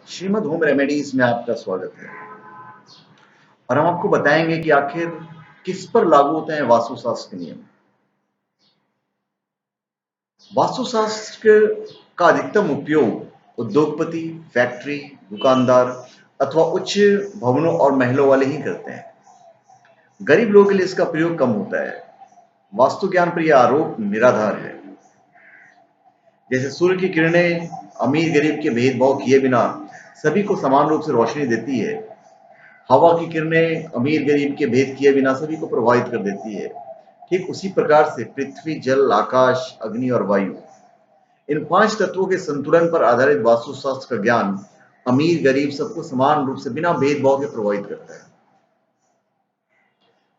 Shrimad home remedies में आपका स्वागत है। और हम आपको बताएंगे कि आखिर किस पर लागू होते हैं वास्तुशास्त्र के नियम। वास्तुशास्त्र का अधिकतम उपयोग उद्योगपति, फैक्ट्री, दुकानदार अथवा उच्च भवनों और महलों वाले ही करते हैं। गरीब लोगों के लिए इसका प्रयोग कम होता है। वास्तु ज्ञान पर यह आरोप निराधार है। जैसे सूर्य की किरणें अमीर गरीब के भेदभाव किए बिना सभी को समान रूप से रोशनी देती है। हवा की किरणें अमीर गरीब के भेद किए बिना सभी को प्रभावित कर देती है। ठीक उसी प्रकार से पृथ्वी, जल, आकाश, अग्नि और वायु, इन 5 तत्वों के संतुलन पर आधारित वास्तुशास्त्र का ज्ञान अमीर गरीब सबको समान रूप से बिना भेदभाव के प्रभावित करता है।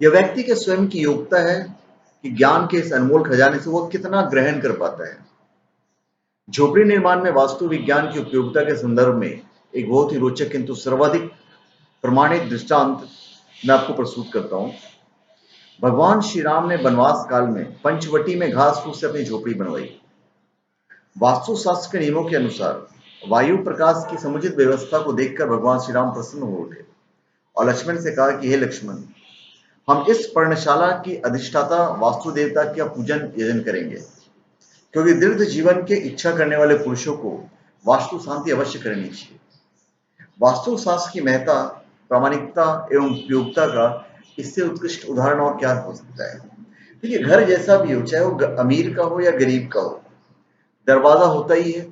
यह व्यक्ति के स्वयं की योग्यता है कि ज्ञान के इस अनमोल खजाने से वह कितना ग्रहण कर पाता है। झोपड़ी निर्माण में वास्तु विज्ञान की उपयोगिता के संदर्भ में एक बहुत ही रोचक किंतु सर्वाधिक प्रमाणित दृष्टांत मैं आपको प्रस्तुत करता हूं। भगवान श्री राम ने वनवास काल में पंचवटी में घास फूस से अपनी झोपड़ी बनवाई। वास्तुशास्त्र के नियमों के अनुसार वायु प्रकाश की समुचित व्यवस्था को देखकर भगवान श्री राम प्रसन्न हो उठे और लक्ष्मण से कहा कि हे लक्ष्मण, हम इस पर्णशाला की अधिष्ठाता वास्तु देवता का पूजन यजन करेंगे, क्योंकि दीर्घ जीवन के इच्छा करने वाले पुरुषों को वास्तु शांति अवश्य करनी चाहिए। वास्तुशास्त्र की महत्ता, प्रामाणिकता एवं उपयोगिता का इससे उत्कृष्ट उदाहरण और क्या हो सकता है। देखिए, घर जैसा भी हो, चाहे वो अमीर का हो या गरीब का हो, दरवाजा होता ही है,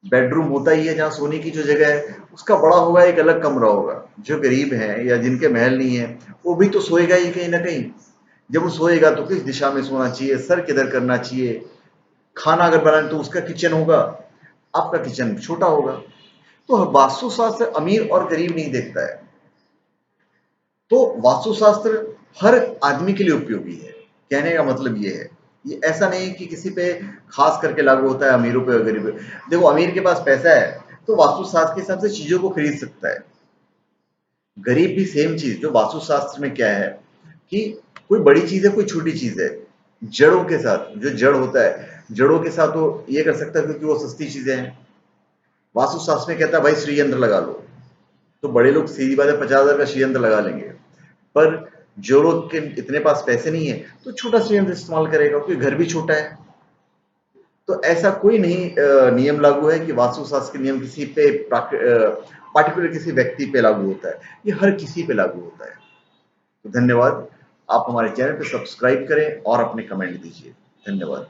बेडरूम होता ही है, जहाँ सोने की जो जगह है उसका बड़ा होगा, एक अलग कमरा होगा। जो गरीब है या जिनके महल नहीं है वो भी तो सोएगा ही कहीं ना कहीं। जब वो सोएगा तो किस दिशा में सोना चाहिए, सर किधर करना चाहिए। खाना अगर बनाए तो उसका किचन होगा, आपका किचन छोटा होगा। तो वास्तुशास्त्र अमीर और गरीब नहीं देखता है। तो वास्तुशास्त्र हर आदमी के लिए उपयोगी है। कहने का मतलब ये है, ये ऐसा नहीं कि किसी पे खास करके लागू होता है, अमीरों पे और गरीबों पे। देखो, अमीर के पास पैसा है तो वास्तुशास्त्र के हिसाब से चीजों को खरीद सकता है। गरीब भी सेम चीज। जो वास्तुशास्त्र में क्या है कि कोई बड़ी चीज है, कोई छोटी चीज है, जड़ों के साथ, जो जड़ होता है जड़ों के साथ वो ये कर सकता है क्योंकि वो सस्ती चीजें हैं। वास्तुशास्त्र में कहता है भाई श्री यंत्र लगा लो, तो बड़े लोग सीधी बात है 50,000 का श्री यंत्र लगा लेंगे। पर जो लोग के इतने पास पैसे नहीं है तो छोटा सा यंत्र इस्तेमाल करेगा, क्योंकि घर भी छोटा है। तो ऐसा कोई नहीं नियम लागू है कि वास्तुशास्त्र के नियम किसी पे पार्टिकुलर किसी व्यक्ति पे लागू होता है। ये हर किसी पे लागू होता है। तो धन्यवाद। आप हमारे चैनल पे सब्सक्राइब करें और अपने कमेंट दीजिए। धन्यवाद।